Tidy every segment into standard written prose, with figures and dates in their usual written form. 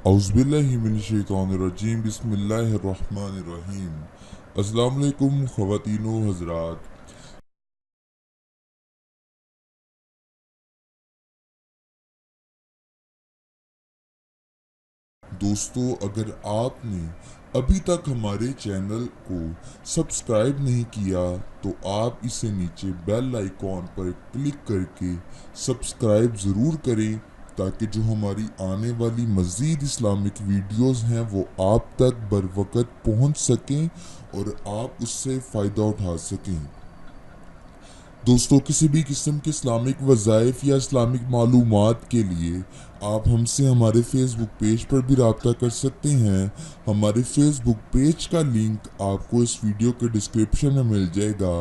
औज़ुबिल्लाहिमिनश्शैतानिर्रजीम बिस्मिल्लाहिर्रहमानिर्रहीम। अस्सलाम वालेकुम ख़वातीनो हज़रात। दोस्तों, अगर आपने अभी तक हमारे चैनल को सब्सक्राइब नहीं किया तो आप इसे नीचे बेल आइकॉन पर क्लिक करके सब्सक्राइब ज़रूर करें, ताकि जो हमारी आने वाली मज़ीद इस्लामिक वीडियोस हैं वो आप तक बर वक़्त पहुँच सकें और आप उससे फ़ायदा उठा सकें। दोस्तों, किसी भी किस्म के इस्लामिक वज़ाइफ या इस्लामिक मालूमात के लिए आप हमसे हमारे फेसबुक पेज पर भी रब्ता कर सकते हैं। हमारे फेसबुक पेज का लिंक आपको इस वीडियो के डिस्क्रिप्शन में मिल जाएगा,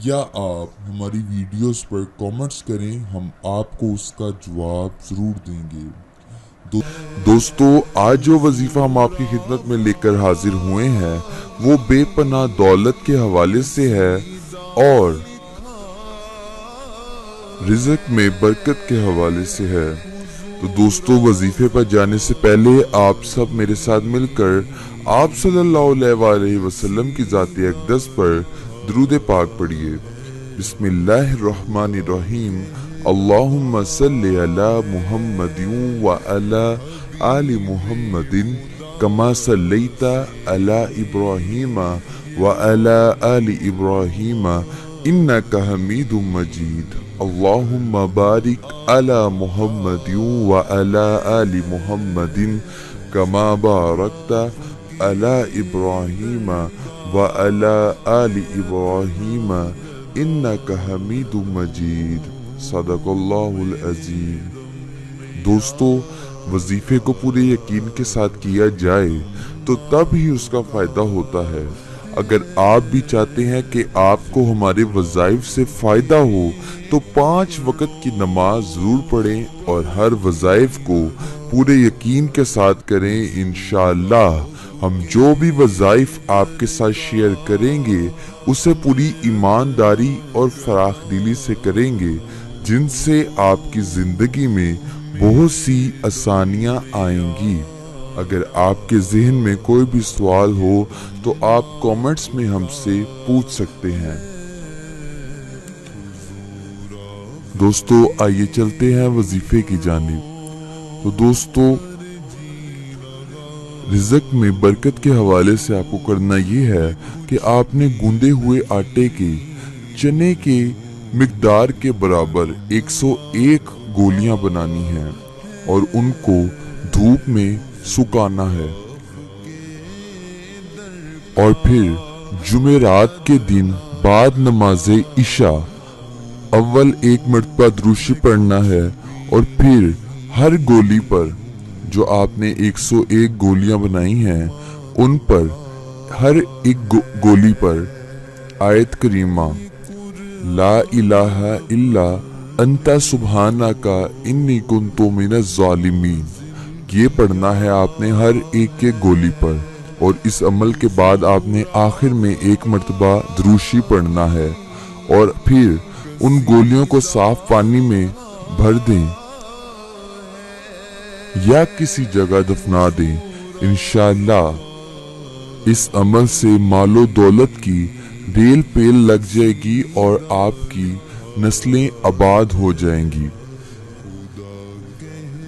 या आप हमारी वीडियोस पर कमेंट्स करें, हम आपको उसका जवाब ज़रूर देंगे। दोस्तों, आज जो वजीफ़ा हम आपकी खिदमत में लेकर हाजिर हुए हैं वो बेपनाह दौलत के हवाले से है और रिज़्क में बरकत के हवाले से है। तो दोस्तों, वजीफे पर जाने से पहले आप सब मेरे साथ मिलकर आप सल्लल्लाहु अलैहि वसल्लम की ज़ात अक़दस पर दुरूद पाक पढ़िए। बिस्मिल्लाहिर्रहमानिर्रहीम। अल्लाहुम्मा सल्लि अला मुहम्मदिन व अला आलि मुहम्मदिन कमा सल्लैता अला इब्राहीम व अला आलि इब्राहीम इन्नका हमीदुम मजीद। अल्लाहुम्मा बारिक अला मुहम्मदिन व अला आलि मुहम्मदिन कमा बारकता अला इब्राहीम व अला आलि इब्राहीम इन्नका हमीदुम मजीद। सदक़ल्लाहुल अज़ीम। दोस्तों, वजीफे को पूरे यकीन के साथ किया जाए तो तब ही उसका फ़ायदा होता है। अगर आप भी चाहते हैं कि आपको हमारे वज़ाइफ से फ़ायदा हो तो 5 वक़्त की नमाज ज़रूर पढ़ें और हर वज़ाइफ को पूरे यकीन के साथ करें। इंशाअल्लाह हम जो भी वज़ाइफ आपके साथ शेयर करेंगे उसे पूरी ईमानदारी और फराखदिली से करेंगे, जिनसे आपकी ज़िंदगी में बहुत सी आसानियाँ आएंगी। अगर आपके ज़हन में कोई भी सवाल हो तो आप कमेंट्स में हमसे पूछ सकते हैं। दोस्तों, आइए चलते हैं वजीफे की जानिब। तो दोस्तों, रिज़्क में बरकत के हवाले से आपको करना ये है कि आपने गूंदे हुए आटे के चने के मिकदार के बराबर 101 गोलियां बनानी हैं और उनको धूप में सुखाना है, और फिर जुमेरात के दिन बाद नमाज़े इशा अव्वल 1 मरतबा दुरूशी पढ़ना है, और फिर हर गोली पर जो आपने 101 गोलियां बनाई हैं उन पर हर एक गोली पर आयत करीमा ला इलाहा इल्ला अंता सुब्हानका इन्नी कुन्तु मिनज़ ज़ालिमीन ये पढ़ना है आपने हर एक गोली पर। और इस अमल के बाद आपने आखिर में 1 मरतबा दुरूशी पढ़ना है, और फिर उन गोलियों को साफ पानी में भर दें या किसी जगह दफना दें। इंशाअल्लाह इस अमल से मालो दौलत की बेल पेल लग जाएगी और आपकी नस्लें आबाद हो जाएंगी।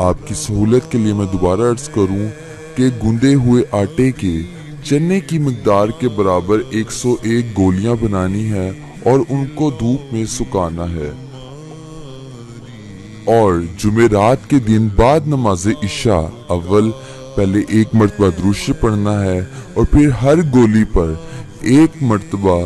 आपकी सहूलत के लिए मैं दोबारा अर्ज करूं कि गूंदे हुए आटे के चने की मिकदार के बराबर 101 गोलियां बनानी है और उनको धूप में सुखाना है, और जुमेरात के दिन बाद नमाज़े इशा अव्वल पहले 1 मरतबा दुरूशी पढ़ना है, और फिर हर गोली पर 1 मरतबा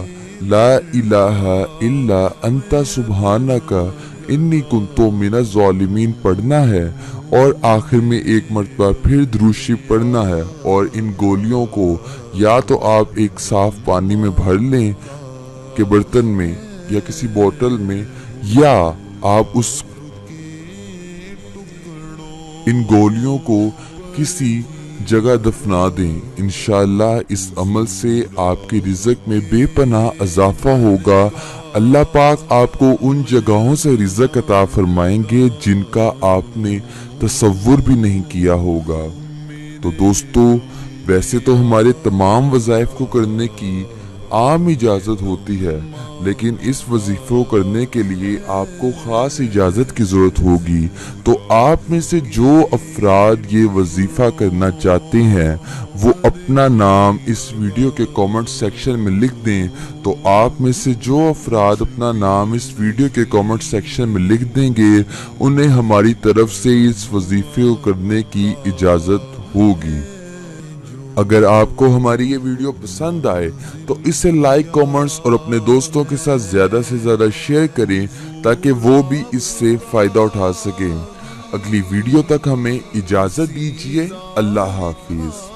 ला इलाहा इल्ला अंता सुब्हानका इन्नी कुन्तु मिनज़ ज़ालिमीन पढ़ना है, और आखिर में 1 मरतबा फिर दुरूशी पढ़ना है। और इन गोलियों को या तो आप एक साफ पानी में भर लें के बर्तन में या किसी बोतल में, या आप इन गोलियों को किसी जगह दफना दें। इंशाअल्लाह इस अमल से आपके रिज़्क में बेपनाह इजाफा होगा। अल्लाह पाक आपको उन जगहों से रिज़्क अता फरमाएंगे जिनका आपने तसव्वुर भी नहीं किया होगा। تو دوستو ویسے تو ہمارے تمام وظائف کو کرنے کی عام اجازت ہوتی ہے، لیکن اس وظیفے کو کرنے کے لیے آپ کو خاص اجازت کی ضرورت ہوگی۔ تو آپ میں سے جو افراد یہ وظیفہ کرنا چاہتے ہیں وہ اپنا نام اس ویڈیو کے کامنٹ سیکشن میں لکھ دیں۔ تو آپ میں سے جو افراد اپنا نام اس ویڈیو کے کامنٹ سیکشن میں لکھ دیں گے انہیں ہماری طرف سے اس وظیفے کو کرنے کی اجازت ہوگی۔ اگر آپ کو ہماری یہ ویڈیو پسند آئے تو اسے لائک، کامنٹس اور اپنے دوستوں کے ساتھ زیادہ سے زیادہ شیئر کریں تاکہ وہ بھی اس سے فائدہ اٹھا سکیں۔ اگلی ویڈیو تک ہمیں اجازت دیجیے۔ اللہ حافظ۔